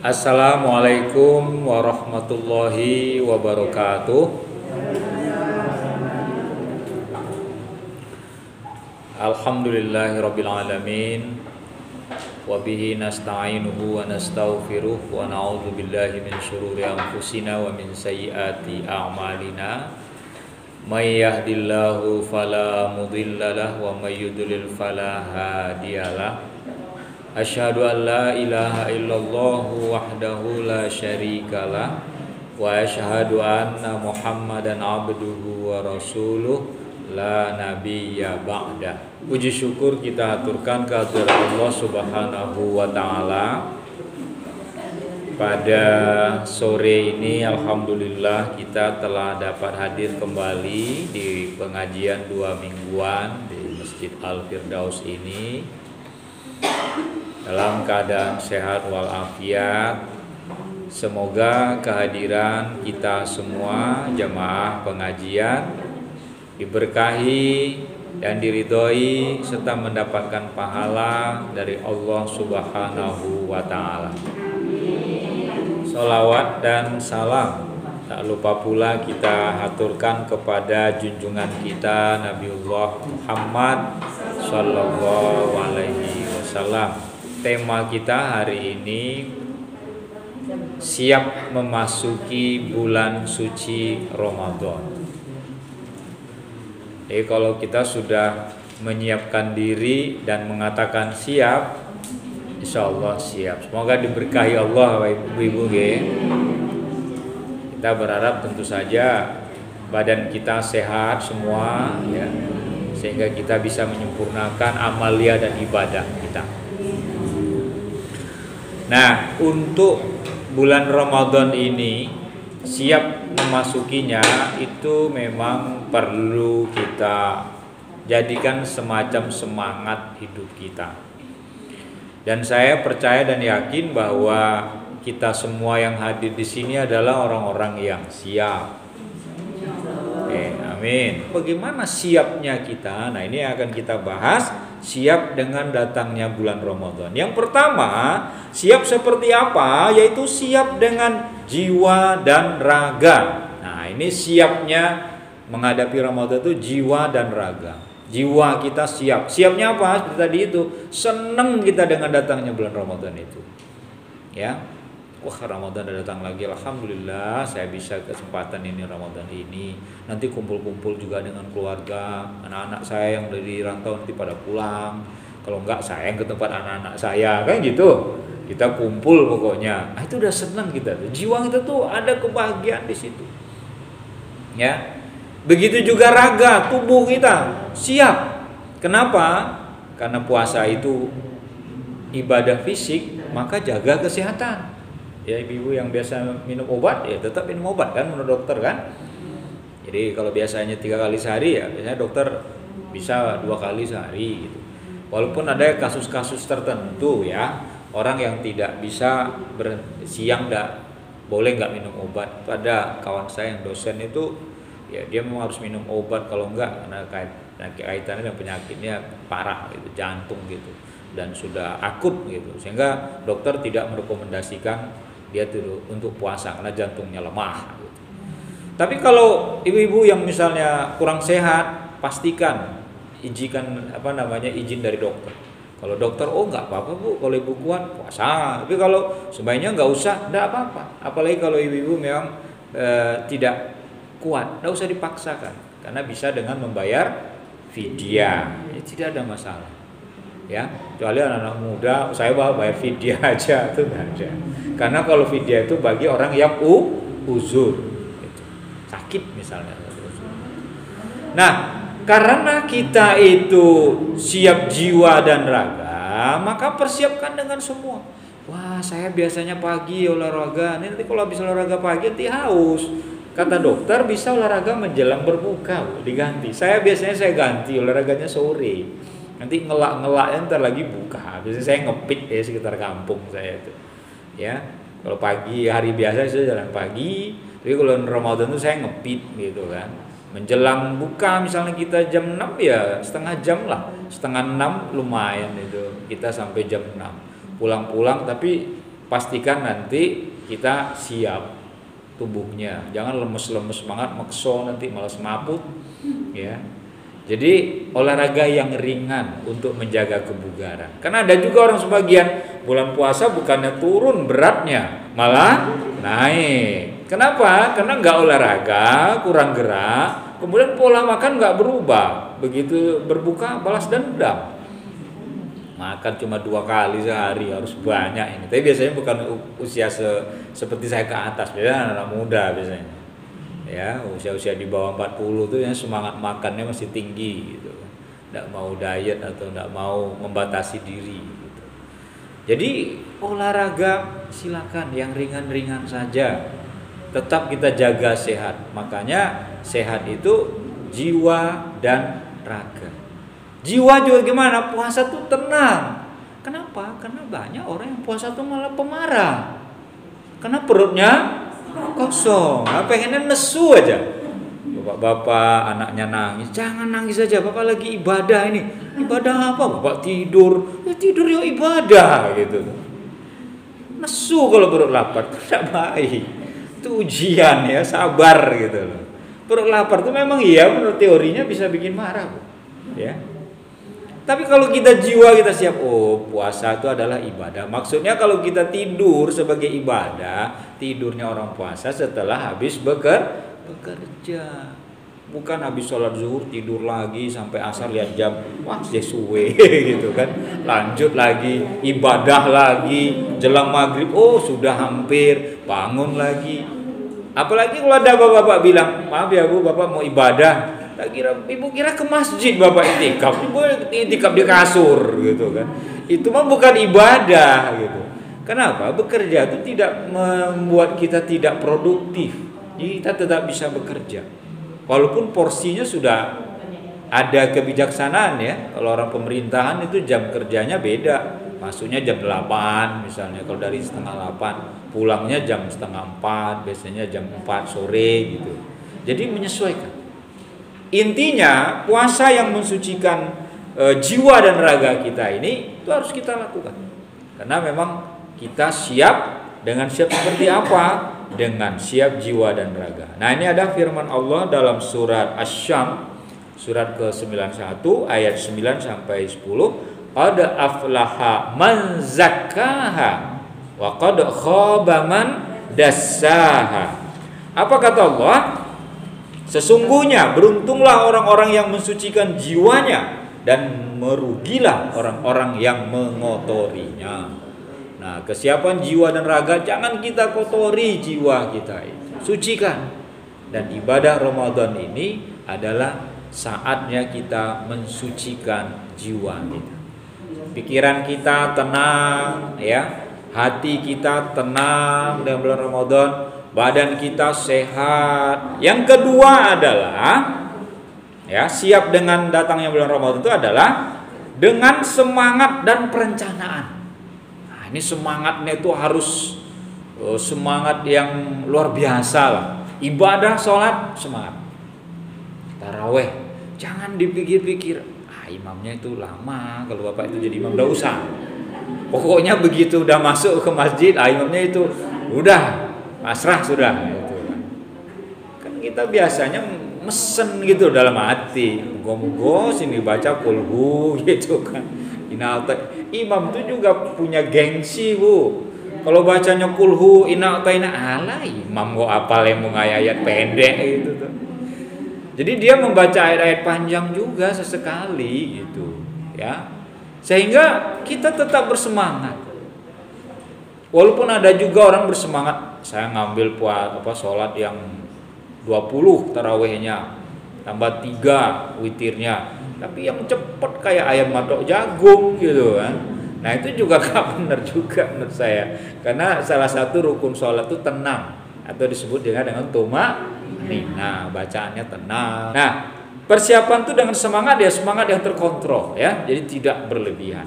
Assalamualaikum warahmatullahi wabarakatuh. Alhamdulillahirabbil alamin. Wa bihi nasta'inuhu wa nastaghfiruh wa na'udzu billahi min syururi anfusina wa min sayyiati a'malina. May yahdihillahu fala mudhillalah wa may yudlil fala hadiyalah. Asyhadu an la ilaha illallah wahdahu la syarikalah wa asyhadu anna Muhammadan abduhu wa rasuluh la nabiyya ba'da. Puji syukur kita aturkan kehadirat Allah Subhanahu wa taala. Pada sore ini alhamdulillah kita telah dapat hadir kembali di pengajian 2 mingguan di Masjid Al-Firdaus ini dalam keadaan sehat walafiat. Semoga kehadiran kita semua jamaah pengajian diberkahi dan diridhoi serta mendapatkan pahala dari Allah Subhanahu wa taala. Sholawat dan salam tak lupa pula kita haturkan kepada junjungan kita Nabiullah Muhammad sallallahu alaihi wasallam. Tema kita hari ini siap memasuki bulan suci Ramadan. Jadi kalau kita sudah menyiapkan diri dan mengatakan siap, insya Allah siap. Semoga diberkahi Allah Ibu-ibu. Kita berharap tentu saja badan kita sehat semua ya, sehingga kita bisa menyempurnakan amalia dan ibadah kita. Nah, untuk bulan Ramadan ini siap memasukinya itu memang perlu kita jadikan semacam semangat hidup kita. Dan saya percaya dan yakin bahwa kita semua yang hadir di sini adalah orang-orang yang siap. Amin. Bagaimana siapnya kita? Nah, ini akan kita bahas. Siap dengan datangnya bulan Ramadan. Yang pertama, siap seperti apa? Yaitu siap dengan jiwa dan raga. Nah, ini siapnya menghadapi Ramadan itu jiwa dan raga. Jiwa kita siap. Siapnya apa? Seperti tadi itu, senang kita dengan datangnya bulan Ramadan itu. Ya. Wah, Ramadan udah datang lagi. Alhamdulillah saya bisa kesempatan ini Ramadan ini. Nanti kumpul-kumpul juga dengan keluarga. Anak-anak saya yang dari rantau nanti pada pulang. Kalau enggak saya ke tempat anak-anak saya. Kan gitu. Kita kumpul pokoknya. Nah, itu udah senang kita tuh. Jiwa kita tuh ada kebahagiaan di situ. Ya. Begitu juga raga, tubuh kita siap. Kenapa? Karena puasa itu ibadah fisik, maka jaga kesehatan. Ya, ibu-ibu yang biasa minum obat ya tetap minum obat kan menurut dokter kan. Jadi kalau biasanya 3 kali sehari ya biasanya dokter bisa 2 kali sehari gitu. Walaupun ada kasus-kasus tertentu ya, orang yang tidak bisa siang boleh nggak minum obat. Pada kawan saya yang dosen itu ya dia memang harus minum obat, kalau enggak karena kaitannya dengan penyakitnya parah gitu, jantung gitu dan sudah akut gitu, sehingga dokter tidak merekomendasikan dia tuh untuk puasa karena jantungnya lemah gitu. Tapi kalau ibu-ibu yang misalnya kurang sehat, pastikan izin dari dokter. Kalau dokter nggak apa-apa Bu, kalau ibu kuat puasa. Tapi kalau sebaiknya nggak usah, nggak apa-apa. Apalagi kalau ibu-ibu memang tidak kuat, nggak usah dipaksakan karena bisa dengan membayar fidyah. Tidak ada masalah. Ya, kecuali anak-anak muda saya bayar fidyah aja itu enggak ada. Karena kalau fidyah itu bagi orang yang uzur gitu. Sakit misalnya. Nah, karena kita itu siap jiwa dan raga, maka persiapkan dengan semua. Wah, saya biasanya pagi olahraga. Nanti kalau habis olahraga pagi nanti haus. Kata dokter bisa olahraga menjelang berbuka, diganti. Biasanya saya ganti olahraganya sore. Nanti ngelak-ngelaknya ntar lagi buka. Biasanya saya ngepit ya sekitar kampung saya itu. Ya, kalau pagi hari biasa saya jalan pagi. Tapi kalau Ramadan itu saya ngepit gitu kan. Menjelang buka misalnya kita jam 6 ya setengah jam lah. Setengah 6 lumayan itu. Kita sampai jam 6. Pulang-pulang tapi pastikan nanti kita siap tubuhnya, jangan lemes-lemes banget makso nanti malah semaput ya. Jadi olahraga yang ringan untuk menjaga kebugaran. Karena ada juga orang sebagian bulan puasa bukannya turun beratnya, malah naik. Kenapa? Karena nggak olahraga, kurang gerak, kemudian pola makan nggak berubah. Begitu berbuka balas dendam. Makan cuma 2 kali sehari, harus banyak ini. Tapi biasanya bukan usia seperti saya ke atas, biasanya anak muda biasanya. Ya, usia-usia di bawah 40 tuh yang semangat makannya masih tinggi gitu. Enggak mau diet atau enggak mau membatasi diri gitu. Jadi olahraga silakan yang ringan-ringan saja. Tetap kita jaga sehat. Makanya sehat itu jiwa dan raga. Jiwa juga gimana? Puasa tuh tenang. Kenapa? Karena banyak orang yang puasa tuh malah pemarah. Karena perutnya kosong, pengennya nesu aja. Bapak-bapak anaknya nangis, jangan nangis aja, bapak lagi ibadah ini. Ibadah apa? Bapak tidur, ya tidur ya ibadah gitu. Nesu kalau perut lapar, tidak baik. Itu ujian ya, sabar gitu loh. Perut lapar itu memang iya menurut teorinya bisa bikin marah, Bu. Ya. Tapi kalau kita jiwa kita siap, oh puasa itu adalah ibadah. Maksudnya kalau kita tidur sebagai ibadah, tidurnya orang puasa setelah habis bekerja. Bukan habis sholat zuhur tidur lagi sampai asar lihat jam, wah sesuai gitu kan. Lanjut lagi, ibadah lagi, jelang maghrib, oh sudah hampir, bangun lagi. Apalagi kalau ada bapak-bapak bilang, maaf ya Bu, bapak mau ibadah. Tak kira ibu kira ke masjid bapak itikaf, ibu itikaf di kasur gitu kan. Itu mah bukan ibadah gitu. Kenapa? Bekerja itu tidak membuat kita tidak produktif. Kita tetap bisa bekerja. Walaupun porsinya sudah ada kebijaksanaan ya. Kalau orang pemerintahan itu jam kerjanya beda. Masuknya jam 8 misalnya, kalau dari setengah 8, pulangnya jam setengah 4, biasanya jam 4 sore gitu. Jadi menyesuaikan. Intinya puasa yang mensucikan jiwa dan raga kita ini itu harus kita lakukan. Karena memang kita siap dengan siap seperti apa? Dengan siap jiwa dan raga. Nah, ini ada firman Allah dalam surat Asy-Syams surat ke-91 ayat 9 sampai 10. Qad aflaha man zakkaha wa qad khaba man dassaha. Apa kata Allah? Sesungguhnya beruntunglah orang-orang yang mensucikan jiwanya dan merugilah orang-orang yang mengotorinya. Nah, kesiapan jiwa dan raga jangan kita kotori jiwa kita itu. Sucikan. Dan ibadah Ramadan ini adalah saatnya kita mensucikan jiwa kita. Pikiran kita tenang ya, hati kita tenang dalam bulan Ramadan. Badan kita sehat. Yang kedua adalah ya, siap dengan datangnya bulan Ramadan itu adalah dengan semangat dan perencanaan. Nah, ini semangatnya itu harus semangat yang luar biasa lah. Ibadah sholat semangat. Taraweh jangan dipikir-pikir. Imamnya itu lama, kalau bapak itu jadi imam udah usah. Pokoknya begitu udah masuk ke masjid, imamnya itu udah pasrah sudah gitu kan. Kita biasanya mesen gitu dalam hati, moga-moga sini baca kulhu gitu kan. Imam itu juga punya gengsi Bu. Kalau bacanya kulhu ina'taina ala imam kok apal yang mau ayat pendek gitu tuh. Jadi dia membaca ayat-ayat panjang juga sesekali gitu ya. Sehingga kita tetap bersemangat. Walaupun ada juga orang bersemangat, saya ngambil sholat yang 20 tarawehnya, tambah 3 witirnya, tapi yang cepet kayak ayam matok jagung gitu kan. Nah itu juga gak benar juga menurut saya. Karena salah satu rukun sholat itu tenang, atau disebut dengan tumanina, bacaannya tenang. Nah persiapan itu dengan semangat ya, semangat yang terkontrol ya, jadi tidak berlebihan.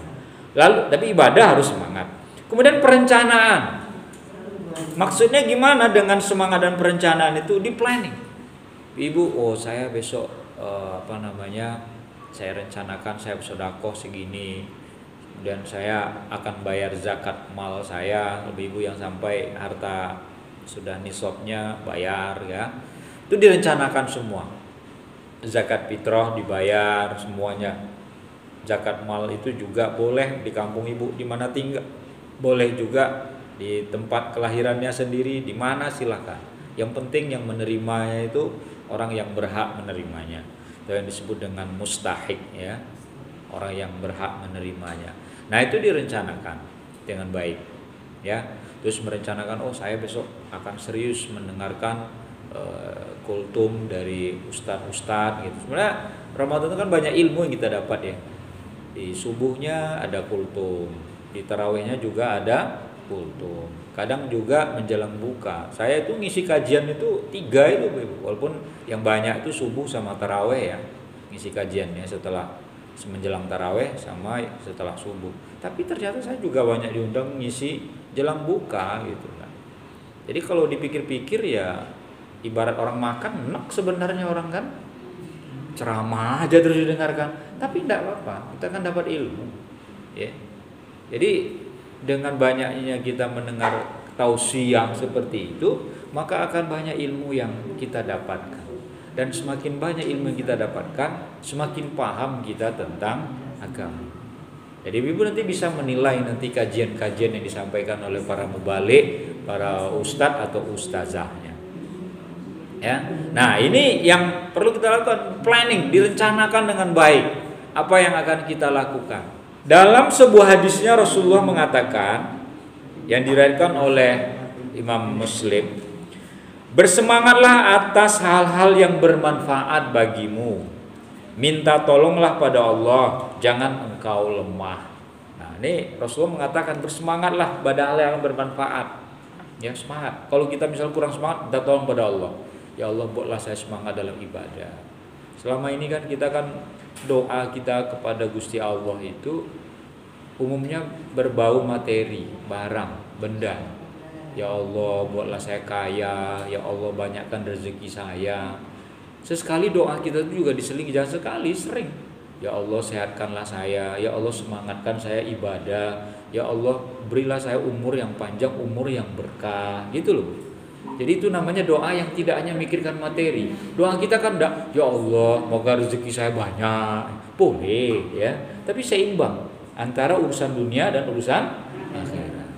Lalu tapi ibadah harus semangat. Kemudian perencanaan. Maksudnya gimana dengan semangat dan perencanaan itu? Di planning. Ibu, oh saya besok saya rencanakan saya sedekah segini. dan saya akan bayar zakat mal saya. Ibu-ibu yang sampai harta sudah nisabnya bayar ya. Itu direncanakan semua. Zakat fitrah dibayar semuanya. Zakat mal itu juga boleh di kampung ibu di mana tinggal. Boleh juga di tempat kelahirannya sendiri, di mana silakan. Yang penting yang menerimanya itu orang yang berhak menerimanya. Itu yang disebut dengan mustahik ya. Orang yang berhak menerimanya. Nah, itu direncanakan dengan baik ya. Terus merencanakan, oh saya besok akan serius mendengarkan kultum dari ustadz-ustadz gitu. Sebenarnya Ramadan itu kan banyak ilmu yang kita dapat ya. Di subuhnya ada kultum, di tarawihnya juga ada kultum. Kadang juga menjelang buka. Saya itu ngisi kajian itu 3 itu, walaupun yang banyak itu subuh sama tarawih ya. Ngisi kajiannya setelah menjelang tarawih sama setelah subuh. Tapi ternyata saya juga banyak diundang ngisi jelang buka gitu kan. Jadi kalau dipikir-pikir ya ibarat orang makan enak sebenarnya orang kan. Ceramah aja terus didengarkan, tapi tidak apa-apa, kita kan dapat ilmu ya. Jadi dengan banyaknya kita mendengar tausiah seperti itu, maka akan banyak ilmu yang kita dapatkan. Dan semakin banyak ilmu yang kita dapatkan, semakin paham kita tentang agama. Jadi ibu nanti bisa menilai nanti kajian-kajian yang disampaikan oleh para mubalik, para ustadz atau ustazahnya. Ya. Nah, ini yang perlu kita lakukan, planning, direncanakan dengan baik apa yang akan kita lakukan. Dalam sebuah hadisnya Rasulullah mengatakan yang diriwayatkan oleh Imam Muslim, bersemangatlah atas hal-hal yang bermanfaat bagimu. Minta tolonglah pada Allah, jangan engkau lemah. Nah, ini Rasulullah mengatakan bersemangatlah pada hal yang bermanfaat. Ya, semangat. Kalau kita misal kurang semangat, minta tolong pada Allah. Ya Allah, buatlah saya semangat dalam ibadah. Selama ini kan kita kan doa kita kepada Gusti Allah itu umumnya berbau materi, barang, benda. Ya Allah, buatlah saya kaya. Ya Allah, banyakkan rezeki saya. Sesekali doa kita itu juga diselingi, jangan sekali, sering. Ya Allah, sehatkanlah saya. Ya Allah, semangatkan saya ibadah. Ya Allah, berilah saya umur yang panjang, umur yang berkah. Gitu loh. Jadi itu namanya doa yang tidak hanya mikirkan materi. Doa kita kan enggak, ya Allah, moga rezeki saya banyak. Boleh ya, tapi seimbang antara urusan dunia dan urusan akhirat.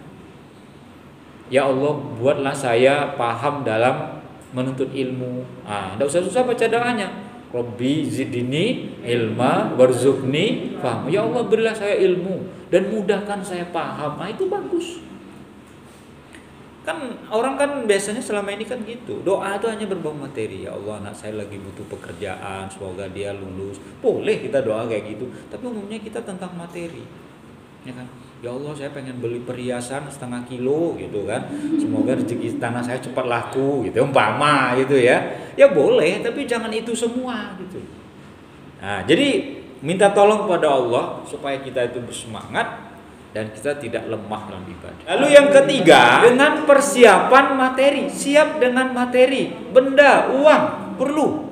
Ya Allah, buatlah saya paham dalam menuntut ilmu. Enggak usah susah baca doanya. Rabbi zidni ilma warzuqni faham. Ya Allah, berilah saya ilmu dan mudahkan saya paham. Itu bagus. Kan orang kan biasanya selama ini kan gitu, doa itu hanya berbau materi. Ya Allah, anak saya lagi butuh pekerjaan, semoga dia lulus. Boleh kita doa kayak gitu, tapi umumnya kita tentang materi, ya kan? Ya Allah, saya pengen beli perhiasan 0,5 kilo gitu kan, semoga rezeki tanah saya cepat laku gitu, umpama gitu ya. Ya boleh, tapi jangan itu semua gitu. Nah, jadi minta tolong pada Allah supaya kita itu bersemangat dan kita tidak lemah dalam ibadah. Lalu yang ketiga, dengan persiapan materi, siap dengan materi, benda, uang, perlu.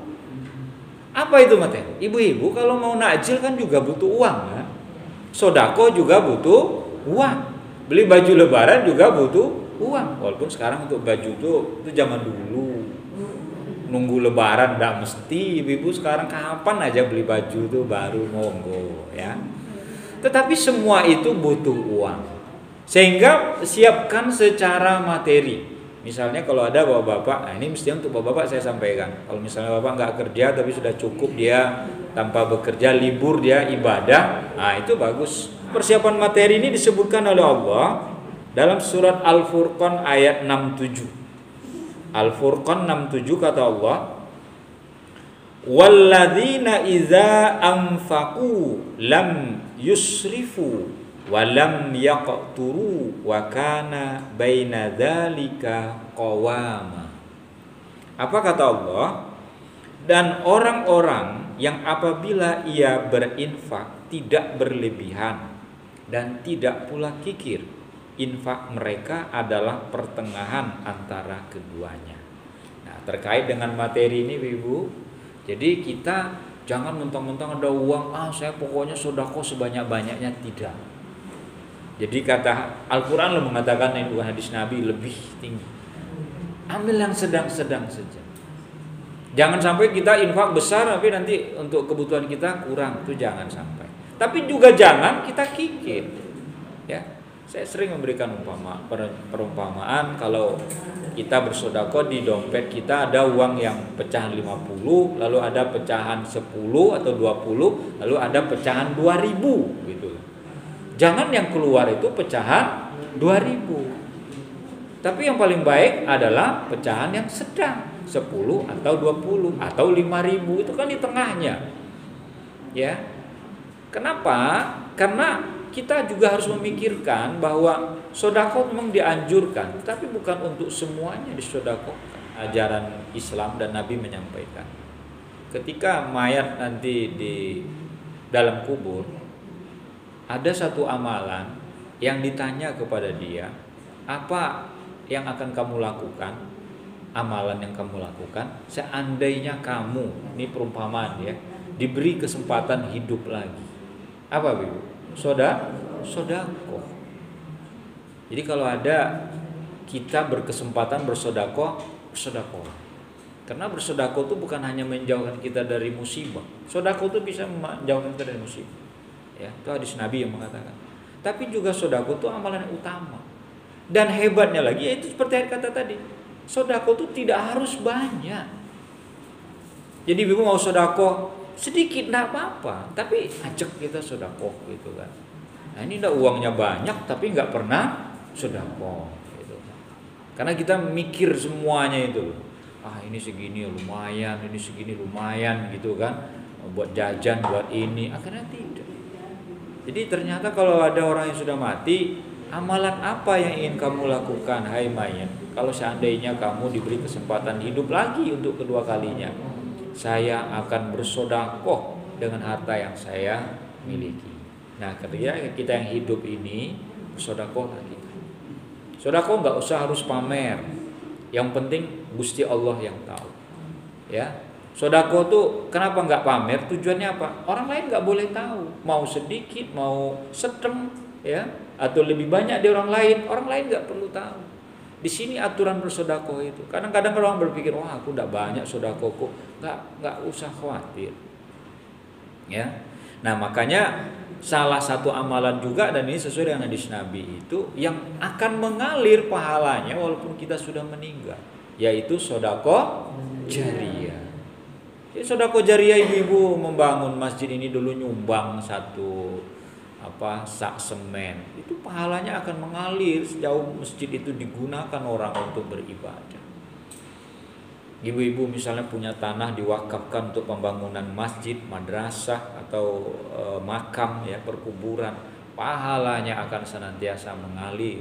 Apa itu materi? Ibu-ibu kalau mau nakjil kan juga butuh uang ya. Sodako juga butuh uang. Beli baju lebaran juga butuh uang. Walaupun sekarang untuk baju itu zaman dulu. Nunggu lebaran enggak mesti. Ibu-ibu sekarang kapan aja beli baju itu baru monggo ya. Tetapi semua itu butuh uang. Sehingga siapkan secara materi. Misalnya kalau ada bapak-bapak, nah ini mesti untuk bapak-bapak saya sampaikan. Kalau misalnya bapak nggak kerja tapi sudah cukup dia tanpa bekerja, libur dia ibadah, nah itu bagus. Persiapan materi ini disebutkan oleh Allah dalam surat Al-Furqan ayat 67. Al-Furqan 67 kata Allah, walladzina idza anfaqu lam yusrifu wa lam yaqturu wa kana baina dzalika qawama. Apa kata Allah? Dan orang-orang yang apabila ia berinfak tidak berlebihan dan tidak pula kikir. Infak mereka adalah pertengahan antara keduanya. Nah, terkait dengan materi ini Ibu, jadi kita jangan mentang-mentang ada uang, saya pokoknya sedekah sebanyak-banyaknya, tidak. Jadi kata Al-Quran lo mengatakan ini bukan hadis Nabi, lebih tinggi. Ambil yang sedang-sedang saja. Jangan sampai kita infak besar tapi nanti untuk kebutuhan kita kurang, itu jangan sampai. Tapi juga jangan kita kikir. Ya, saya sering memberikan perumpamaan kalau kita bersedekah di dompet kita ada uang yang pecahan 50, lalu ada pecahan 10 atau 20, lalu ada pecahan 2000 gitu. Jangan yang keluar itu pecahan 2000. Tapi yang paling baik adalah pecahan yang sedang 10 atau 20 atau 5000, itu kan di tengahnya. Ya. Kenapa? Karena kita juga harus memikirkan bahwa sedekah memang dianjurkan, tapi bukan untuk semuanya disedekahkan. Ajaran Islam dan Nabi menyampaikan, ketika mayat nanti di dalam kubur, ada satu amalan yang ditanya kepada dia, apa yang akan kamu lakukan? Amalan yang kamu lakukan seandainya kamu, ini perumpamaan ya, diberi kesempatan hidup lagi. Apa Bu? Sedekah. Jadi kalau ada kita berkesempatan bersedekah, bersedekah. Karena bersedekah itu bukan hanya menjauhkan kita dari musibah. Sedekah itu bisa menjauhkan kita dari musibah. Ya, itu hadis Nabi yang mengatakan. Tapi juga sedekah itu amalan yang utama. Dan hebatnya lagi yaitu seperti kata tadi, sedekah itu tidak harus banyak. Jadi ibu mau sedekah sedikit enggak apa-apa, tapi ajak kita sedekah gitu kan. Nah, ini udah uangnya banyak tapi enggak pernah sedekah gitu. Karena kita mikir semuanya itu. Ah, ini segini lumayan, ini segini lumayan gitu kan. Buat jajan, buat ini, akhirnya tidak. Jadi ternyata kalau ada orang yang sudah mati, amalan apa yang ingin kamu lakukan, hai mayat? Kalau seandainya kamu diberi kesempatan hidup lagi untuk kedua kalinya, saya akan bersedekah dengan harta yang saya miliki. Nah, ketika kita yang hidup ini bersedekah lagi. Sedekah nggak usah harus pamer. Yang penting Gusti Allah yang tahu. Ya. Sedekah tuh kenapa nggak pamer? Tujuannya apa? Orang lain nggak boleh tahu. Mau sedikit, mau sedeng, ya, atau lebih banyak dari orang lain nggak perlu tahu. Di sini aturan bersedekah itu. Kadang-kadang orang berpikir, wah aku udah banyak sedekahku, nggak usah khawatir. Ya. Nah makanya salah satu amalan juga, dan ini sesuai dengan hadis Nabi itu, yang akan mengalir pahalanya walaupun kita sudah meninggal, yaitu sedekah jariyah. Jadi sedekah jariyah, ibu-ibu membangun masjid ini dulu nyumbang satu sak semen, itu pahalanya akan mengalir sejauh masjid itu digunakan orang untuk beribadah. Ibu-ibu misalnya punya tanah diwakafkan untuk pembangunan masjid, madrasah atau makam ya, perkuburan, pahalanya akan senantiasa mengalir